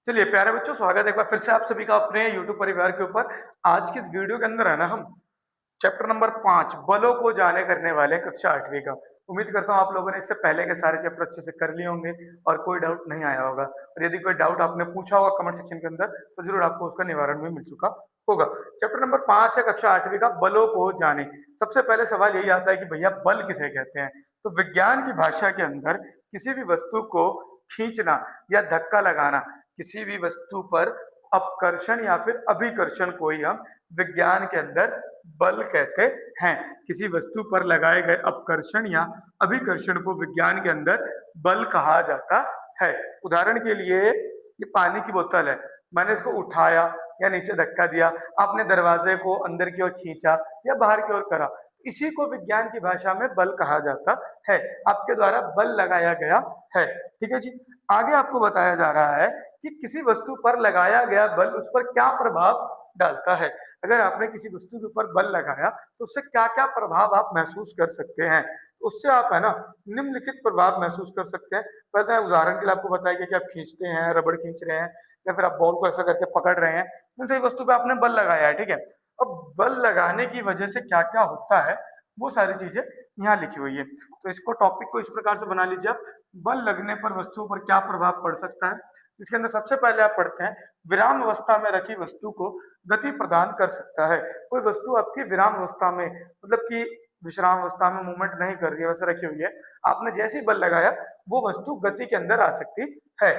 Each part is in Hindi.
चलिए प्यारे बच्चों, स्वागत है एक बार फिर से आप सभी का अपने YouTube परिवार के ऊपर। आज की इस वीडियो के अंदर है ना, हम चैप्टर नंबर 5 बलों को जाने करने वाले कक्षा 8वीं का। उम्मीद करता हूँ आप लोगों ने इससे पहले के सारे चैप्टर अच्छे से कर लिए होंगे और कोई डाउट नहीं आया होगा। और यदि कोई डाउट आपने पूछा होगा कमेंट सेक्शन के अंदर तो जरूर आपको उसका निवारण भी मिल चुका होगा। चैप्टर नंबर 5 है कक्षा 8वीं का, बलों को जाने। सबसे पहले सवाल यही आता है कि भैया बल किसे कहते हैं। तो विज्ञान की भाषा के अंदर किसी भी वस्तु को खींचना या धक्का लगाना, किसी भी वस्तु पर अपकर्षण या फिर अभिकर्षण को ही हम विज्ञान के अंदर बल कहते हैं। किसी वस्तु पर लगाए गए अपकर्षण या अभिकर्षण को विज्ञान के अंदर बल कहा जाता है। उदाहरण के लिए ये पानी की बोतल है, मैंने इसको उठाया या नीचे धक्का दिया, आपने दरवाजे को अंदर की ओर खींचा या बाहर की ओर करा, इसी को विज्ञान की भाषा में बल कहा जाता है। आपके द्वारा बल लगाया गया है। ठीक है जी। आगे आपको बताया जा रहा है कि किसी वस्तु पर लगाया गया बल उस पर क्या प्रभाव डालता है। अगर आपने किसी वस्तु के ऊपर बल लगाया तो उससे क्या क्या प्रभाव आप महसूस कर सकते हैं। उससे आप है ना निम्नलिखित प्रभाव महसूस कर सकते हैं। पहले तो उदाहरण के लिए आपको बताया कि आप खींचते हैं, रबड़ खींच रहे हैं या फिर आप बॉल को ऐसा करके पकड़ रहे हैं, तो सही वस्तु पे आपने बल लगाया है। ठीक है। अब बल लगाने की वजह से क्या क्या होता है वो सारी चीजें यहाँ लिखी हुई है। तो इसको टॉपिक को इस प्रकार से बना लीजिए आप, बल लगने पर वस्तुओं पर क्या प्रभाव पड़ सकता है। इसके अंदर सबसे पहले आप पढ़ते हैं, विराम अवस्था में रखी वस्तु को गति प्रदान कर सकता है। कोई वस्तु आपकी विराम अवस्था में, मतलब कि विश्राम अवस्था में मूवमेंट नहीं कर रही है, वैसे रखी हुई है, आपने जैसे ही बल लगाया वो वस्तु गति के अंदर आ सकती है।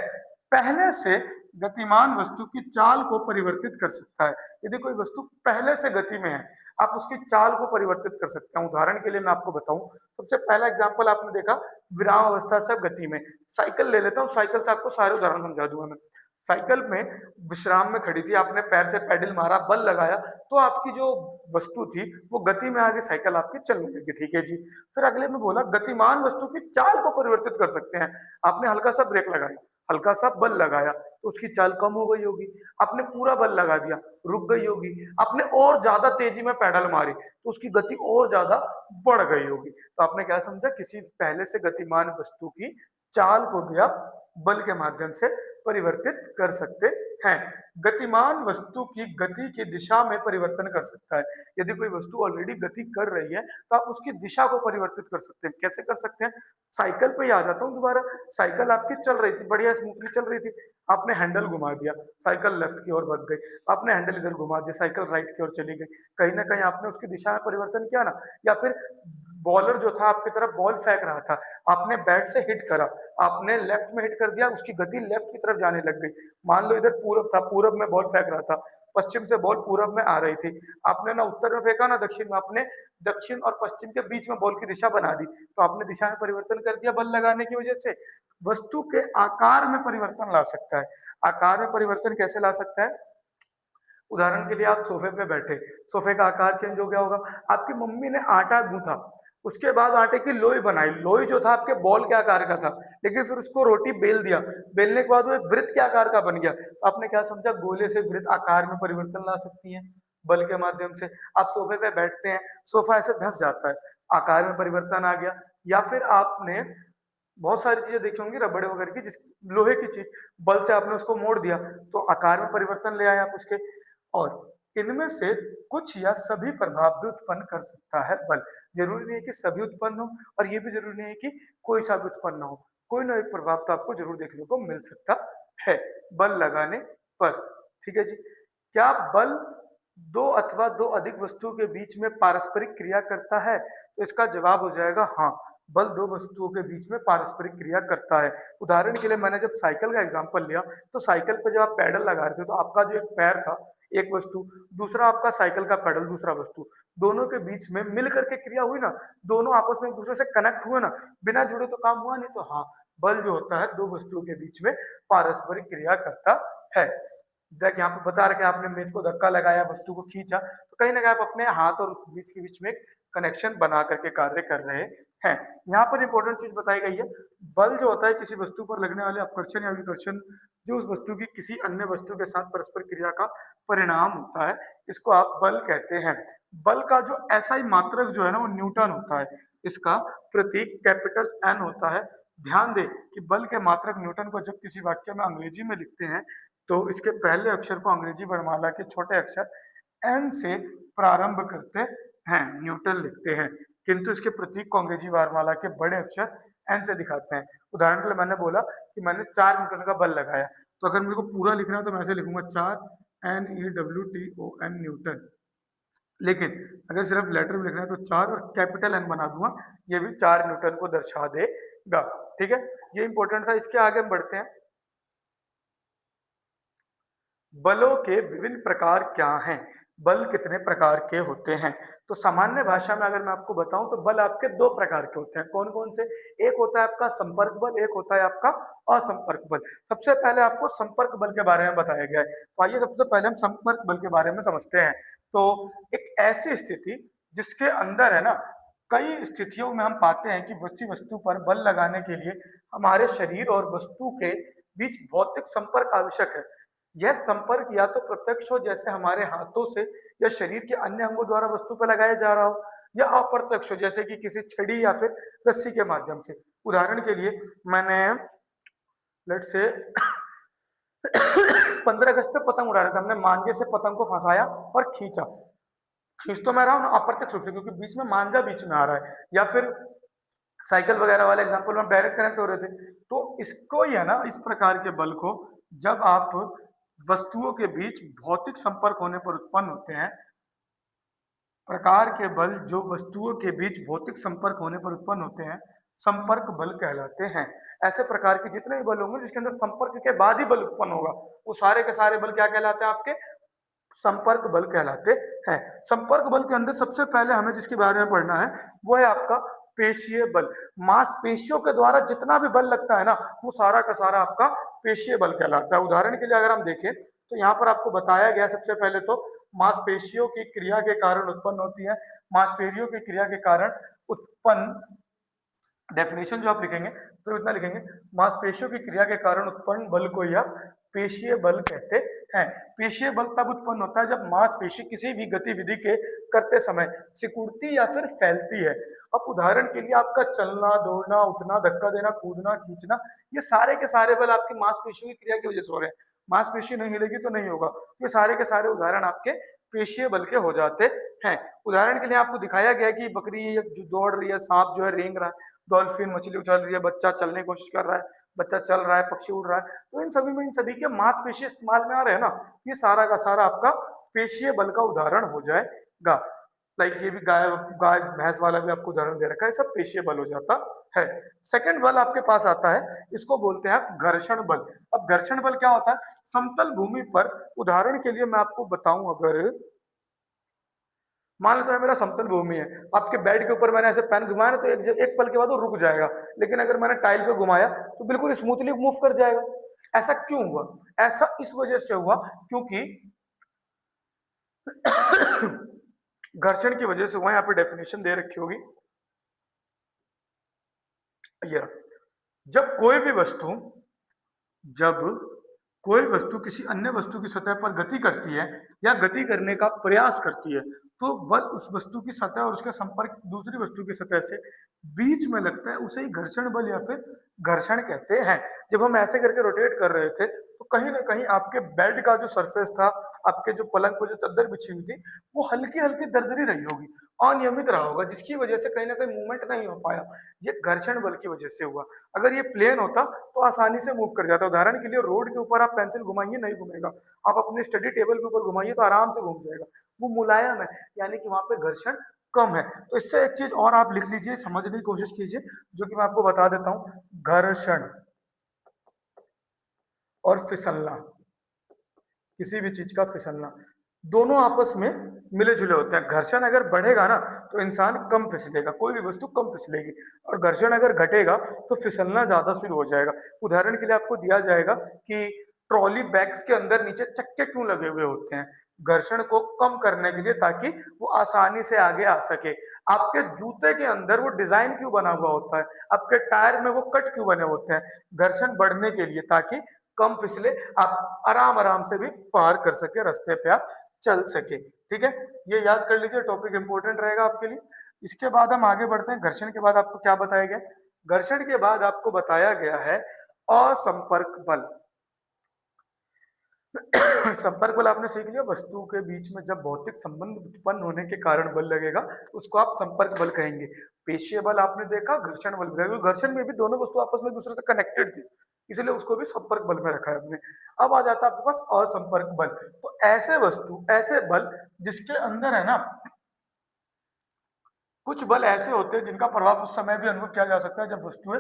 पहले से गतिमान वस्तु की चाल को परिवर्तित कर सकता है। यदि कोई वस्तु पहले से गति में है, आप उसकी चाल को परिवर्तित कर सकते हैं। उदाहरण के लिए मैं आपको बताऊं, सबसे पहला एग्जांपल आपने देखा विराम अवस्था से गति में, साइकिल ले लेता हूँ। साइकिल से आपको सारे उदाहरण समझा दूंगा मैं। साइकिल में विश्राम में खड़ी थी, आपने पैर से पेडल मारा, बल लगाया, तो आपकी जो वस्तु थी वो गति में आगे साइकिल आपकी चलने लगी। ठीक है जी। फिर अगले में बोला गतिमान वस्तु की चाल को परिवर्तित कर सकते हैं। आपने हल्का सा ब्रेक लगाया, हल्का सा बल लगाया, तो उसकी चाल कम हो गई होगी। आपने पूरा बल लगा दिया, रुक गई होगी। आपने और ज्यादा तेजी में पैडल मारी तो उसकी गति और ज्यादा बढ़ गई होगी। तो आपने क्या समझा, किसी पहले से गतिमान वस्तु की चाल को भी आप बल के माध्यम से परिवर्तित कर सकते हैं। गतिमान वस्तु की गति की दिशा में परिवर्तन कर सकता है। यदि कोई वस्तु ऑलरेडी गति कर रही है तो आप उसकी दिशा को परिवर्तित कर सकते हैं। कैसे कर सकते हैं, साइकिल पे ही आ जाता हूँ दोबारा। साइकिल आपकी चल रही थी, बढ़िया स्मूथली चल रही थी, आपने हैंडल घुमा दिया, साइकिल लेफ्ट की ओर बढ़ गई। आपने हैंडल इधर घुमा दिया, साइकिल राइट की ओर चली गई। कहीं ना कहीं आपने उसकी दिशा में परिवर्तन किया ना। या फिर बॉलर जो था आपकी तरफ बॉल फेंक रहा था, आपने बैट से हिट करा, आपने लेफ्ट में हिट कर दिया, उसकी गति लेफ्ट की तरफ जाने लग गई। मान लो इधर पूरब था, पूरब में बॉल फेंक रहा था, पश्चिम से बॉल पूरब में आ रही थी, आपने ना उत्तर में फेंका ना दक्षिण में, आपने दक्षिण और पश्चिम के बीच में बॉल की दिशा बना दी, तो आपने दिशा में परिवर्तन कर दिया बल लगाने की वजह से। वस्तु के आकार में परिवर्तन ला सकता है। आकार में परिवर्तन कैसे ला सकता है, उदाहरण के लिए आप सोफे पे बैठे, सोफे का आकार चेंज हो गया होगा। आपकी मम्मी ने आटा गूंथा, उसके बाद आटे की लोई बनाई, लोई जो था आपके बॉल के आकार का था, लेकिन फिर उसको रोटी बेल दिया, बेलने के बाद वो एक वृत्त के आकार का बन गया। तो आपने क्या समझा, गोले से वृत्त आकार में परिवर्तन ला सकती है बल के माध्यम से। आप सोफे पे बैठते हैं, सोफा ऐसे धस जाता है, आकार में परिवर्तन आ गया। या फिर आपने बहुत सारी चीजें देखी होंगी रबड़ वगैरह की, जिस लोहे की चीज, बल से आपने उसको मोड़ दिया तो आकार में परिवर्तन ले आए आप उसके। और इनमें से कुछ या सभी प्रभाव भी उत्पन्न कर सकता है बल। जरूरी नहीं है कि सभी उत्पन्न हो और ये भी जरूरी नहीं है कि कोई सा भी उत्पन्न हो। कोई ना एक प्रभाव तो आपको जरूर देखने को मिल सकता है बल लगाने पर। ठीक है जी। क्या बल दो अथवा दो अधिक वस्तुओं के बीच में पारस्परिक क्रिया करता है, तो इसका जवाब हो जाएगा हाँ। बल दो वस्तुओं के बीच में पारस्परिक क्रिया करता है। उदाहरण के लिए मैंने जब साइकिल का एग्जांपल लिया, तो साइकिल पे जब आप पैडल लगा रहे थे तो आपका जो एक पैर था एक वस्तु, दूसरा आपका साइकिल का पेडल दूसरा वस्तु, दोनों के बीच में मिल करके क्रिया हुई ना, दोनों आपस में एक दूसरे से कनेक्ट हुए ना, बिना जुड़े तो काम हुआ नहीं। तो हाँ, बल जो होता है दो वस्तुओं के बीच में पारस्परिक क्रिया करता है। देख यहाँ पे बता रहे कि आपने मेज को धक्का लगाया, वस्तु को खींचा, तो कहीं ना कहीं आप अपने हाथ और उस बीच के बीच में एक कनेक्शन बना करके कार्य कर रहे हैं। यहाँ पर इंपॉर्टेंट चीज बताई गई है, बल जो होता है किसी वस्तु पर लगने वाले आकर्षण या विकर्षण जो उस वस्तु की किसी अन्य वस्तु के साथ परस्पर क्रिया का परिणाम होता है, इसको आप बल कहते हैं। बल का जो एसआई मात्रक जो है ना वो न्यूटन होता है, इसका प्रतीक कैपिटल एन होता है। ध्यान दें कि बल के मात्रक न्यूटन को जब किसी वाक्य में अंग्रेजी में लिखते हैं तो इसके पहले अक्षर को अंग्रेजी वर्णमाला के छोटे अक्षर एन से प्रारंभ करते हैं, न्यूटन लिखते हैं, किंतु इसके प्रतीक को अंग्रेजी वर्णमाला के बड़े अक्षर एन से दिखाते हैं। उदाहरण के लिए मैंने बोला कि मैंने 4 न्यूटन का बल लगाया, तो अगर मेरे को पूरा लिखना है तो मैं ऐसे लिखूंगा 4 NEWTON न्यूटन। लेकिन अगर सिर्फ लेटर में लिखना है तो 4 और कैपिटल एन बना दूंगा, ये भी 4 न्यूटन को दर्शा देगा। ठीक है, ये इंपॉर्टेंट था। इसके आगे हम बढ़ते हैं। बलों के विभिन्न प्रकार क्या हैं? बल कितने प्रकार के होते हैं? तो सामान्य भाषा में अगर मैं आपको बताऊं तो बल आपके 2 प्रकार के होते हैं। कौन कौन से? एक होता है आपका संपर्क बल, एक होता है आपका असंपर्क बल। सबसे पहले आपको संपर्क बल के बारे में बताया गया है, तो आइए सबसे पहले हम संपर्क बल के बारे में समझते हैं। तो एक ऐसी स्थिति जिसके अंदर है ना, कई स्थितियों में हम पाते हैं कि वस्तु पर बल लगाने के लिए हमारे शरीर और वस्तु के बीच भौतिक संपर्क आवश्यक है। यह संपर्क या तो प्रत्यक्ष हो, जैसे हमारे हाथों से या शरीर के अन्य अंगों द्वारा वस्तु पर लगाया जा रहा हो, या अप्रत्यक्ष हो, जैसे कि किसी छड़ी या फिर रस्सी के माध्यम से। उदाहरण के लिए मैंने लेट से 15 अगस्त पे पतंग उड़ा रहा था, हमने मांझे से पतंग को फंसाया और खींचा। खींच तो मैं रहा हूँ अप्रत्यक्ष रूप से, क्योंकि बीच में मांझा बीच में आ रहा है, या फिर साइकिल वगैरह वाले एग्जाम्पल में डायरेक्ट कनेक्ट हो रहे थे। तो इसको ही है ना, इस प्रकार के बल को जब आप वस्तुओं के बीच भौतिक संपर्क होने पर उत्पन्न होते हैं, प्रकार के बल जो वस्तुओं के बीच भौतिक संपर्क होने पर उत्पन्न होते हैं, संपर्क बल कहलाते हैं। ऐसे प्रकार के जितने भी बल होंगे जिसके अंदर संपर्क के बाद ही बल उत्पन्न होगा, वो सारे के सारे बल क्या कहलाते हैं? आपके संपर्क बल कहलाते हैं। संपर्क बल के अंदर सबसे पहले हमें जिसके बारे में पढ़ना है वो है आपका पेशीय बल। मांसपेशियों के द्वारा जितना भी बल लगता है ना, वो सारा का सारा आपका पेशीय बल कहलाता है। उदाहरण के लिए अगर हम देखें तो यहाँ पर आपको बताया गया सबसे पहले तो मांसपेशियों की क्रिया के कारण उत्पन्न होती है। मांसपेशियों की क्रिया के कारण उत्पन्न, डेफिनेशन जो आप लिखेंगे तो इतना लिखेंगे, मांसपेशियों की क्रिया के कारण उत्पन्न बल को ही आप पेशीय बल कहते हैं। पेशीय बल तब उत्पन्न होता है जब मांसपेशी किसी भी गतिविधि के करते समय सिकुड़ती या फिर फैलती है। अब उदाहरण के लिए आपका चलना, दौड़ना, उठना, धक्का देना, कूदना, खींचना, ये सारे के सारे बल आपकी मांसपेशियों की क्रिया की वजह से हो रहे हैं। मांसपेशी नहीं हिलेगी तो नहीं होगा। ये सारे के सारे उदाहरण आपके पेशीय बल के हो जाते हैं। उदाहरण के लिए आपको दिखाया गया कि बकरी जो दौड़ रही है, सांप जो है रेंग रहा है, डॉल्फिन मछली उछल रही है, बच्चा चलने की कोशिश कर रहा है, बच्चा चल रहा है, पक्षी उड़ रहा है। तो इन सभी में इन सभी के मांसपेशी इस्तेमाल में आ रहे हैं ना, ये सारा का सारा आपका पेशीय बल का उदाहरण हो जाएगा। लाइक ये भी गाय गाय भैंस वाला भी आपको उदाहरण दे रखा है, सब पेशीय बल हो जाता है। सेकंड बल आपके पास आता है, इसको बोलते हैं आप घर्षण बल। अब घर्षण बल क्या होता है? समतल भूमि पर, उदाहरण के लिए मैं आपको बताऊं, अगर मान लेते हैं मेरा समतल भूमि है, आपके बेड के ऊपर मैंने ऐसे पेन घुमाया ना, तो एक पल के बाद वो रुक जाएगा। लेकिन अगर मैंने टाइल पे घुमाया तो बिल्कुल स्मूथली मूव कर जाएगा। ऐसा क्यों हुआ? ऐसा इस वजह से हुआ क्योंकि घर्षण की वजह से हुआ। यहाँ पे डेफिनेशन दे रखी होगी, ये जब कोई भी वस्तु जब कोई वस्तु किसी अन्य वस्तु की सतह पर गति करती है या गति करने का प्रयास करती है, तो बल उस वस्तु की सतह और उसका संपर्क दूसरी वस्तु की सतह से बीच में लगता है, उसे ही घर्षण बल या फिर घर्षण कहते हैं। जब हम ऐसे करके रोटेट कर रहे थे तो कहीं ना कहीं आपके बेड का जो सरफेस था, आपके जो पलंग पर जो चादर बिछी हुई थी, वो हल्की हल्की दरदरी रही होगी, अनियमित रहा होगा, जिसकी वजह से कहीं ना कहीं मूवमेंट नहीं हो पाया। ये घर्षण बल की वजह से हुआ। अगर ये प्लेन होता तो आसानी से मूव कर जाता। उदाहरण के लिए रोड के ऊपर आप पेंसिल घुमाइए, नहीं घूमेगा। आप अपने स्टडी टेबल के ऊपर घुमाइए तो आराम से घूम जाएगा, वो मुलायम है, यानी कि वहां पे घर्षण कम है। तो इससे एक चीज और आप लिख लीजिए, समझने की कोशिश कीजिए, जो कि मैं आपको बता देता हूं। घर्षण और फिसलना, किसी भी चीज का फिसलना, दोनों आपस में मिले जुले होते हैं। घर्षण अगर बढ़ेगा ना तो इंसान कम फिसलेगा, कोई भी वस्तु कम फिसलेगी, और घर्षण अगर घटेगा तो फिसलना ज्यादा शुरू हो जाएगा। उदाहरण के लिए आपको दिया जाएगा कि ट्रॉली बैग्स के अंदर नीचे चक्के क्यों लगे हुए होते हैं? घर्षण को कम करने के लिए, ताकि वो आसानी से आगे आ सके। आपके जूते के अंदर वो डिजाइन क्यों बना हुआ होता है? आपके टायर में वो कट क्यों बने होते हैं? घर्षण बढ़ने के लिए, ताकि कम फिसले, आप आराम आराम से भी पार कर सके, रास्ते पे आप चल सके। ठीक है, ये याद कर लीजिए, टॉपिक इंपॉर्टेंट रहेगा आपके लिए। इसके बाद हम आगे बढ़ते हैं। घर्षण के बाद आपको क्या बताया गया? घर्षण के बाद आपको बताया गया है असंपर्क बल। संपर्क बल आपने सीख लिया, वस्तु के बीच में जब भौतिक संबंध उत्पन्न होने के कारण बल लगेगा उसको आप संपर्क बल कहेंगे। पेशीय बल आपने देखा, घर्षण बल भी, घर्षण में भी दोनों वस्तु आपस में एक दूसरे से कनेक्टेड थी, इसलिए उसको भी संपर्क बल में रखा है हमने। अब आ जाता है आपके पास असंपर्क बल। तो ऐसे वस्तु, ऐसे बल जिसके अंदर है ना, कुछ बल ऐसे होते हैं जिनका प्रभाव उस समय भी अनुभव किया जा सकता है जब वस्तुएं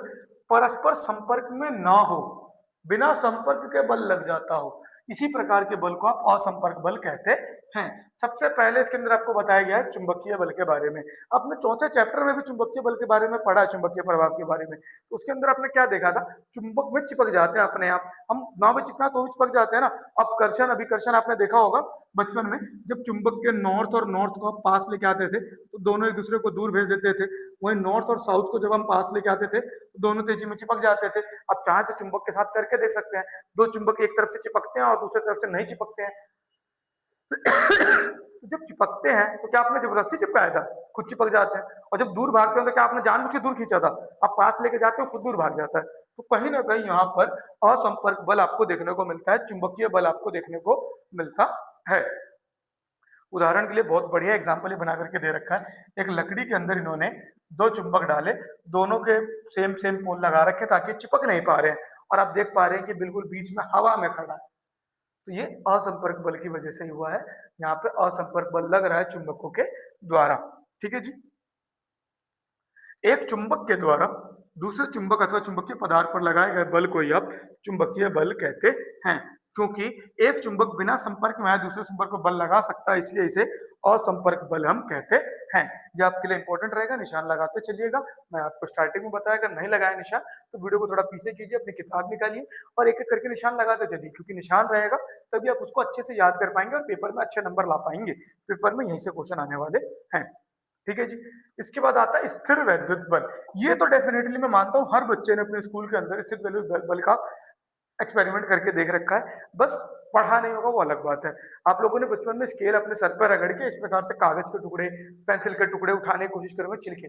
परस्पर संपर्क में ना हो, बिना संपर्क के बल लग जाता हो, इसी प्रकार के बल को आप असंपर्क बल कहते हैं। सबसे पहले इसके अंदर आपको बताया गया है चुंबकीय बल के बारे में। आपने चौथे चैप्टर में भी चुंबकीय बल के बारे में पढ़ा है, चुंबकीय प्रभाव के बारे में। तो उसके अंदर आपने क्या देखा था, चुंबक में चिपक जाते हैं अपने आप, हम ना भी चिपका तो भी चिपक जाते हैं ना। अपकर्षण अभिकर्षण आपने देखा होगा बचपन में, जब चुंबक के नॉर्थ और नॉर्थ को आप पास लेके आते थे तो दोनों एक दूसरे को दूर भेज देते थे, वही नॉर्थ और साउथ को जब हम पास लेके आते थे तो दोनों तेजी में चिपक जाते थे। अब चाहे तो चुंबक के साथ करके देख सकते हैं, दो चुंबक एक तरफ से चिपकते हैं और दूसरी तरफ से नहीं चिपकते हैं। तो जब चिपकते हैं तो क्या आपने जबरदस्ती चिपकाया था, खुद चिपक जाते हैं। और जब दूर भागते हैं तो क्या आपने जानबूझ के दूर खींचा था, आप पास लेके जाते हो खुद दूर भाग जाता है। तो कहीं ना कहीं यहाँ पर असंपर्क बल आपको देखने को मिलता है, चुंबकीय बल आपको देखने को मिलता है। उदाहरण के लिए बहुत बढ़िया एग्जाम्पल ही बना करके दे रखा है, एक लकड़ी के अंदर इन्होंने दो चुंबक डाले, दोनों के सेम सेम पोल लगा रखे ताकि चिपक नहीं पा रहे हैं, और आप देख पा रहे हैं कि बिल्कुल बीच में हवा में खड़ा है। तो ये असंपर्क बल की वजह से ही हुआ है, यहाँ पे असंपर्क बल लग रहा है चुंबकों के द्वारा। ठीक है जी। एक चुंबक के द्वारा दूसरे चुंबक अथवा चुंबकीय पदार्थ पर लगाए गए बल को ही आप चुंबकीय बल कहते हैं, क्योंकि एक चुंबक बिना संपर्क में दूसरे चुंबक को बल लगा सकता है, इसलिए इसे असंपर्क बल हम कहते हैं। ये आपके लिए इंपॉर्टेंट रहेगा, निशान लगाते चलिएगा। मैं आपको स्टार्टिंग में बताया, अगर नहीं लगाया निशान तो वीडियो को थोड़ा पीछे कीजिए, अपनी किताब निकालिए और एक एक करके निशान लगाते चलिए, क्योंकि निशान रहेगा तभी आप उसको अच्छे से याद कर पाएंगे और पेपर में अच्छे नंबर ला पाएंगे। पेपर में यहीं से क्वेश्चन आने वाले हैं। ठीक है जी। इसके बाद आता है स्थिर वैद्युत बल। ये तो डेफिनेटली मैं मानता हूं हर बच्चे ने अपने स्कूल के अंदर स्थिर वैद्युत बल का एक्सपेरिमेंट करके देख रखा है, बस पढ़ा नहीं होगा वो अलग बात है। आप लोगों ने बचपन में स्केल अपने सर पर रगड़ के इस प्रकार से कागज के टुकड़े, पेंसिल के टुकड़े उठाने की कोशिश करोगे छिलके।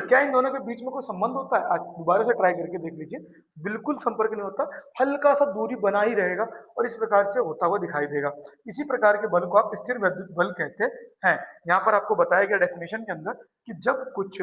क्या इन दोनों के बीच में कोई संबंध होता है? आज दोबारा से ट्राई करके देख लीजिए, बिल्कुल संपर्क नहीं होता, हल्का सा दूरी बना ही रहेगा और इस प्रकार से होता हुआ दिखाई देगा। इसी प्रकार के बल को आप स्थिर वैद्युत बल कहते हैं। यहाँ पर आपको बताया गया डेफिनेशन के अंदर कि जब कुछ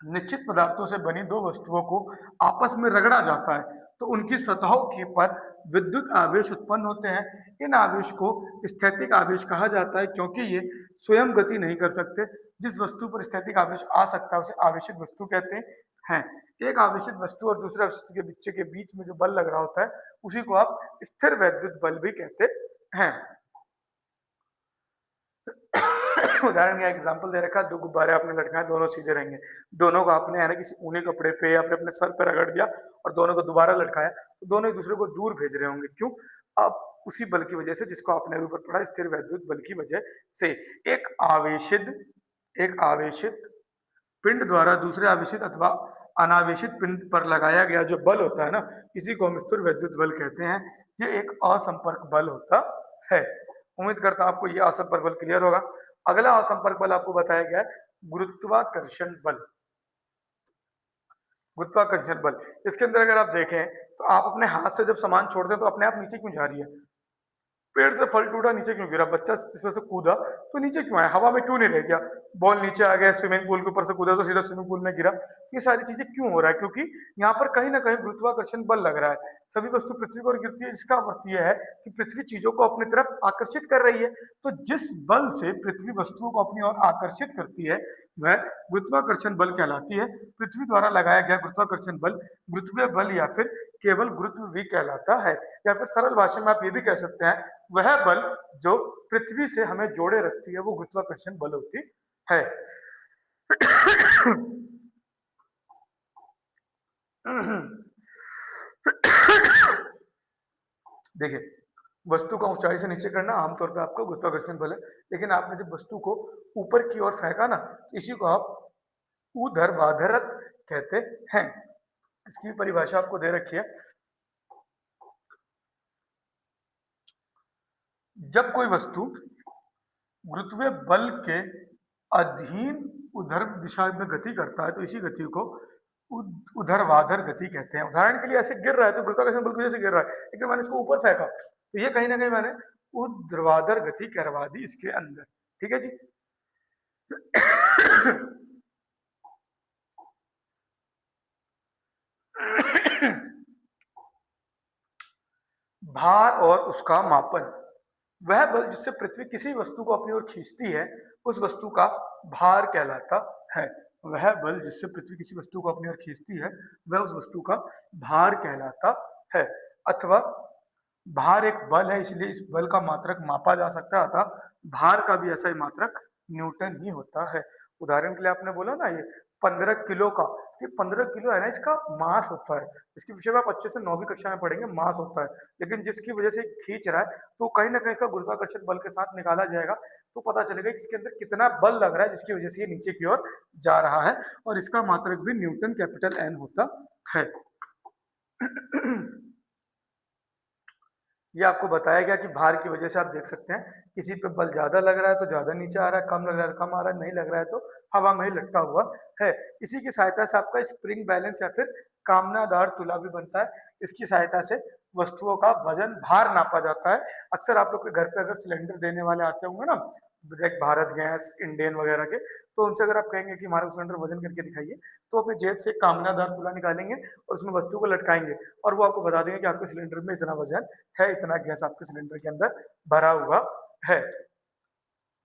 निश्चित पदार्थों से बनी दो वस्तुओं को आपस में रगड़ा जाता है तो उनकी सतहों के पर विद्युत आवेश उत्पन्न होते हैं। इन आवेश को स्थैतिक आवेश कहा जाता है, क्योंकि ये स्वयं गति नहीं कर सकते। जिस वस्तु पर स्थैतिक आवेश आ सकता है उसे आवेशित वस्तु कहते हैं। एक आवेशित वस्तु और दूसरे वस्तु के बीच में जो बल लग रहा होता है उसी को आप स्थिर वैद्युत बल भी कहते हैं। उदाहरण का एग्जांपल दे रखा है, दो गुब्बारे आपने लटकाए, दोनों सीधे रहेंगे। दोनों को आपने है ना किसी ऊनी कपड़े पे या फिर अपने सर पे रगड़ दिया और दोनों को दोबारा लटकाया, तो दोनों एक दूसरे को दूर भेज रहे होंगे। क्यों? अब उसी बल की वजह से जिसको आपने अभी ऊपर पढ़ा, स्थिर वैद्युत बल की वजह से। एक आवेशित एक आवेशित पिंड द्वारा दूसरे आवेशित अथवा अनावेशित पिंड पर लगाया गया जो बल होता है ना, इसी को हम स्थिर वैद्युत बल कहते हैं। ये एक असंपर्क बल होता है। उम्मीद करता हूं आपको ये असंपर्क बल क्लियर होगा। अगला असंपर्क बल आपको बताया गया है गुरुत्वाकर्षण बल। गुरुत्वाकर्षण बल, इसके अंदर अगर आप देखें तो आप अपने हाथ से जब सामान छोड़ते हैं तो अपने आप नीचे क्यों जा रही है? पेड़ से फल टूटा, नीचे क्यों गिरा? बच्चा इसमें से कूदा तो नीचे क्यों आया? हवा में क्यों नहीं रह गया? बॉल नीचे आ गया, स्विमिंग पूल के ऊपर से कूदा तो सीधा स्विमिंग पूल में गिरा। ये सारी चीजें क्यों हो रहा है? क्योंकि यहाँ पर कहीं ना कहीं गुरुत्वाकर्षण बल लग रहा है। सभी वस्तु पृथ्वी पर गिरती है, इसका अर्थ यह है कि पृथ्वी चीजों को अपनी तरफ आकर्षित कर रही है। तो जिस बल से पृथ्वी वस्तुओं को अपनी ओर आकर्षित करती है वह गुरुत्वाकर्षण बल कहलाती है। पृथ्वी द्वारा लगाया गया गुरुत्वाकर्षण बल गुरुत्वीय बल या फिर केवल गुरुत्व भी कहलाता है। या फिर सरल भाषा में आप ये भी कह सकते हैं, वह बल जो पृथ्वी से हमें जोड़े रखती है वो गुरुत्वाकर्षण बल होती है। देखिए, वस्तु का ऊंचाई से नीचे करना आमतौर पे आपका गुरुत्वाकर्षण बल है, लेकिन आपने जब वस्तु को ऊपर की ओर फेंका ना, इसी को आप ऊर्ध्वाधरत कहते हैं। इसकी परिभाषा आपको दे रखी है। जब कोई वस्तु गुरुत्वीय बल के अधीन उधर दिशा में गति करता है तो इसी गति को ऊर्ध्वाधर गति कहते हैं। उदाहरण के लिए ऐसे गिर रहा है तो गुरुत्वाकर्षण बल की वजह से गिर रहा है, लेकिन मैंने इसको ऊपर फेंका तो ये कहीं ना कहीं मैंने ऊर्ध्वाधर गति करवा दी इसके अंदर। ठीक है जी। भार और उसका मापन। वह बल जिससे पृथ्वी किसी वस्तु को अपनी ओर खींचती है उस वस्तु का भार कहलाता है। वह बल जिससे पृथ्वी किसी वस्तु को अपनी ओर खींचती है वह उस वस्तु का भार कहलाता है। अथवा भार एक बल है इसलिए इस बल का मात्रक मापा जा सकता है, अतः भार का भी ऐसा ही मात्रक न्यूटन ही होता है। उदाहरण के लिए आपने बोला ना ये 15 किलो का, ये 15 किलो है ना, इसका मास होता है। इसके विषय में आप अच्छे से 9वीं कक्षा में पढ़ेंगे, मास होता है। लेकिन जिसकी वजह से खींच रहा है तो कहीं ना कहीं इसका गुरुत्वाकर्षण बल के साथ निकाला जाएगा तो पता चलेगा कि इसके अंदर कितना बल लग रहा है जिसकी वजह से ये नीचे की ओर जा रहा है, और इसका मात्रक भी न्यूटन कैपिटल एन होता है। ये आपको बताया गया कि भार की वजह से आप देख सकते हैं किसी पे बल ज्यादा लग रहा है तो ज्यादा नीचे आ रहा है, कम लग रहा है तो कम आ रहा है, नहीं लग रहा है तो हवा में ही लटका हुआ है। इसी की सहायता से आपका स्प्रिंग बैलेंस या फिर कामनादार तुला भी बनता है। इसकी सहायता से वस्तुओं का वजन भार नापा जाता है। अक्सर आप लोग के घर पे अगर सिलेंडर देने वाले आते होंगे ना, लाइक भारत गैस, इंडियन वगैरह के, तो उनसे अगर आप कहेंगे कि हमारा सिलेंडर वजन करके दिखाइए तो अपने जेब से कामनादार तुला निकालेंगे और उसमें वस्तु को लटकाएंगे और वो आपको बता देंगे कि आपके सिलेंडर में इतना वजन है, इतना गैस आपके सिलेंडर के अंदर भरा हुआ है।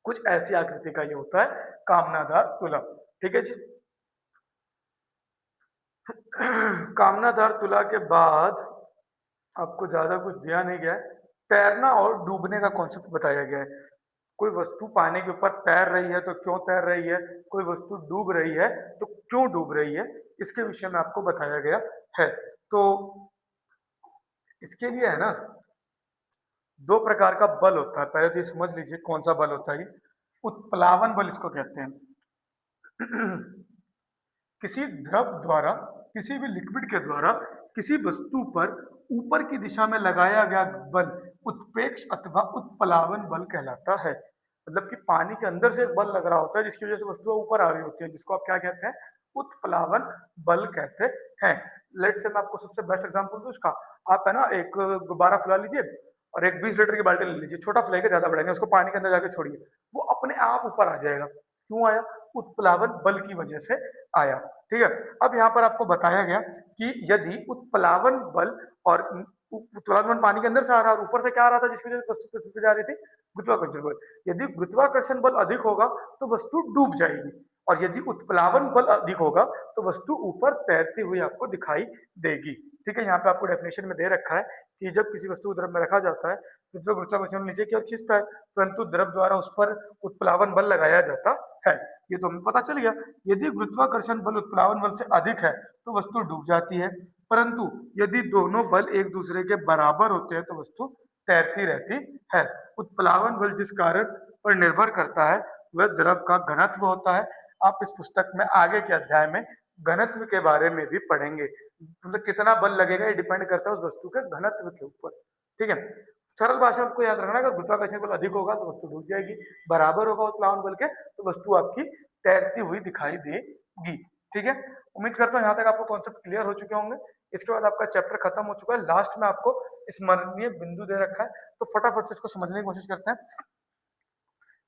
कुछ ऐसी आकृति का ये होता है कामनादार तुला। ठीक है जी। कामनादार तुला के बाद आपको ज्यादा कुछ दिया नहीं गया है। तैरना और डूबने का कॉन्सेप्ट बताया गया है। कोई वस्तु पानी के ऊपर तैर रही है तो क्यों तैर रही है, कोई वस्तु डूब रही है तो क्यों डूब रही है, इसके विषय में आपको बताया गया है। तो इसके लिए है ना, दो प्रकार का बल होता है। पहले तो ये समझ लीजिए कौन सा बल होता है। उत्प्लावन बल इसको कहते हैं। किसी द्रव द्वारा, किसी भी लिक्विड के द्वारा किसी वस्तु पर ऊपर की दिशा में लगाया गया बल उत्प्रेक्ष अथवा उत्प्लावन बल कहलाता है। मतलब कि पानी के अंदर से एक बल लग रहा होता है जिसकी वजह से वस्तुएं ऊपर आ रही होती है, जिसको आप क्या कहते हैं, उत्प्लावन बल कहते हैं। लेट से मैं आपको सबसे बेस्ट एग्जांपल दूं इसका। आप है ना एक गुब्बारा फुला लीजिए और एक 20 लीटर की बाल्टी ले लीजिए, छोटा फुलाइए ज्यादा बढ़ेंगे, उसको पानी के अंदर जाके छोड़िए, वो अपने आप ऊपर आ जाएगा। क्यों आया? उत्प्लावन बल की वजह से आया। ठीक है। अब यहाँ पर आपको बताया गया कि यदि उत्प्लावन बल और उत्प्लावन पानी के अंदर से आ रहा और ऊपर से क्या आ रहा था जिसकी वजह से वस्तु पृथ्वी पे जा रही थी, गुरुत्वाकर्षण बल। यदि गुरुत्वाकर्षण बल अधिक होगा तो वस्तु डूब जाएगी, और यदि उत्प्लावन बल अधिक होगा तो वस्तु ऊपर तैरती हुई आपको दिखाई देगी। ठीक है। यहाँ पे आपको डेफिनेशन में दे रखा है कि जब किसी वस्तु को द्रव में रखा जाता है तो जो गुरुत्वाकर्षण नीचे की ओर खींचता है, परंतु द्रव द्वारा उस पर उत्प्लावन बल लगाया जाता है। ये तो हमें पता चल गया। यदि गुरुत्वाकर्षण बल उत्प्लावन बल से अधिक है तो वस्तु डूब जाती है, परंतु यदि दोनों बल एक दूसरे के बराबर होते हैं तो वस्तु तैरती रहती है। उत्प्लावन बल जिस कारण पर निर्भर करता है वह द्रव का घनत्व होता है। आप इस पुस्तक में आगे के अध्याय में घनत्व के बारे में भी पढ़ेंगे। मतलब कितना बल लगेगा ये डिपेंड करता है उस वस्तु के घनत्व के ऊपर। ठीक है। सरल भाषा में आपको याद रखना है, अगर गुरुत्वाकर्षण बल अधिक होगा तो वस्तु डूब जाएगी, बराबर होगा उत्प्लावन बल के तो वस्तु आपकी तैरती हुई दिखाई देगी। ठीक है। उम्मीद करता हूँ यहाँ तक आपको कॉन्सेप्ट क्लियर हो चुके होंगे। इसके बाद आपका चैप्टर खत्म हो चुका है। लास्ट में आपको स्मरणीय बिंदु दे रखा है, तो फटाफट से इसको समझने की कोशिश करते हैं।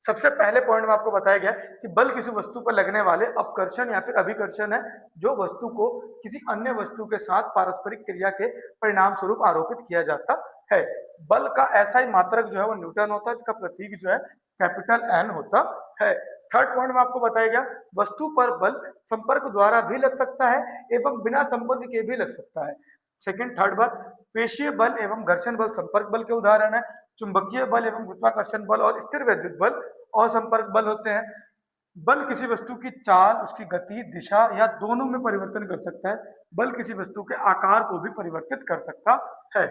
सबसे पहले पॉइंट में आपको बताया गया कि बल किसी वस्तु पर लगने वाले अपकर्षण या फिर अभिकर्षण है जो वस्तु को किसी अन्य वस्तु के साथ पारस्परिक क्रिया के परिणाम स्वरूप आरोपित किया जाता है। बल का ऐसा ही मात्रक जो है वो न्यूटन होता है, जिसका प्रतीक जो है कैपिटल एन होता है। थर्ड पॉइंट में आपको बताया गया वस्तु पर बल संपर्क द्वारा भी लग सकता है एवं बिना संबंध के भी लग सकता है। सेकंड, थर्ड बात, पेशीय बल एवं घर्षण बल संपर्क बल के उदाहरण है। चुंबकीय बल एवं गुरुत्वाकर्षण बल और स्थिर वैद्युत बल असंपर्क बल होते हैं। बल किसी वस्तु की चाल, उसकी गति, दिशा या दोनों में परिवर्तन कर सकता है। बल किसी वस्तु के आकार को भी परिवर्तित कर सकता है।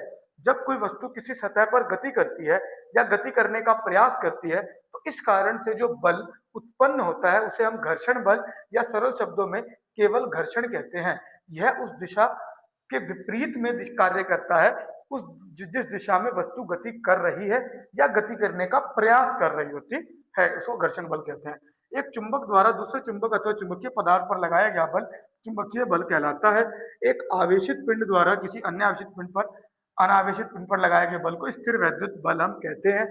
जब कोई वस्तु किसी सतह पर गति करती है या गति करने का प्रयास करती है तो इस कारण से जो बल उत्पन्न होता है उसे हम घर्षण बल या सरल शब्दों में केवल घर्षण कहते हैं। यह उस दिशा के विपरीत में कार्य करता है उस जिस दिशा में वस्तु गति कर रही है या गति करने का प्रयास कर रही होती है, उसको घर्षण बल कहते हैं। एक चुंबक द्वारा दूसरे चुंबक अथवा चुंबकीय पदार्थ पर लगाया गया बल चुंबकीय बल कहलाता है। एक आवेशित पिंड द्वारा किसी अन्य आवेशित पिंड पर अनावेशित पिंड पर लगाए गए बल को स्थिर वैद्युत बल हम कहते हैं।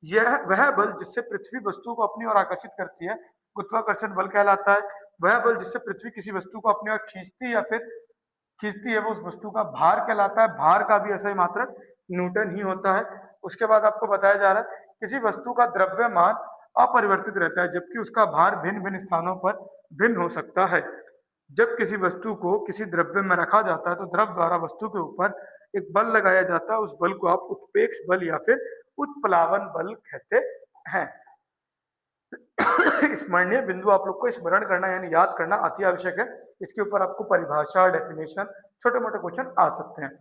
यह वह बल जिससे पृथ्वी वस्तु को अपनी ओर आकर्षित करती है गुरुत्वाकर्षण बल कहलाता है। वह बल जिससे पृथ्वी किसी वस्तु को अपनी ओर खींचती है वो उस वस्तु का भार कहलाता है। भार का भी असली मात्रक न्यूटन ही होता है। उसके बाद आपको बताया जा रहा है किसी वस्तु का द्रव्यमान अपरिवर्तित रहता है जबकि उसका भार भिन्न भिन्न स्थानों पर भिन्न हो सकता है। जब किसी वस्तु को किसी द्रव्य में रखा जाता है तो द्रव द्वारा वस्तु के ऊपर एक बल लगाया जाता है। उस बल को आप उत्प्रेक्षण बल या फिर उत्प्लावन बल कहते हैं। स्मरणीय बिंदु आप लोग को स्मरण करना यानी याद करना अति आवश्यक है। इसके ऊपर आपको परिभाषा, डेफिनेशन, छोटे मोटे क्वेश्चन आ सकते हैं।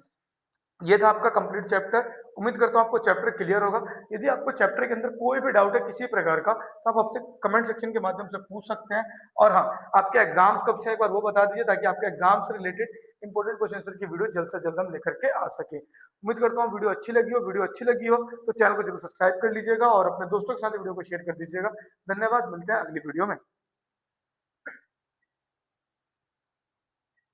ये था आपका कंप्लीट चैप्टर। उम्मीद करता हूँ आपको चैप्टर क्लियर होगा। यदि आपको चैप्टर के अंदर कोई भी डाउट है किसी प्रकार का तो आप आपसे कमेंट सेक्शन के माध्यम से पूछ सकते हैं। और हाँ, आपके एग्जाम्स कब से एक बार वो बता दीजिए ताकि आपके एग्जाम से रिलेटेड इंपॉर्टेंट क्वेश्चन की वीडियो जल्द से जल्द हम लेकर के आ सके। उम्मीद करता हूँ वीडियो अच्छी लगी हो तो चैनल को जरूर सब्सक्राइब कर लीजिएगा और अपने दोस्तों के साथ वीडियो को शेयर कर दीजिएगा। धन्यवाद, मिलते हैं अगली वीडियो में।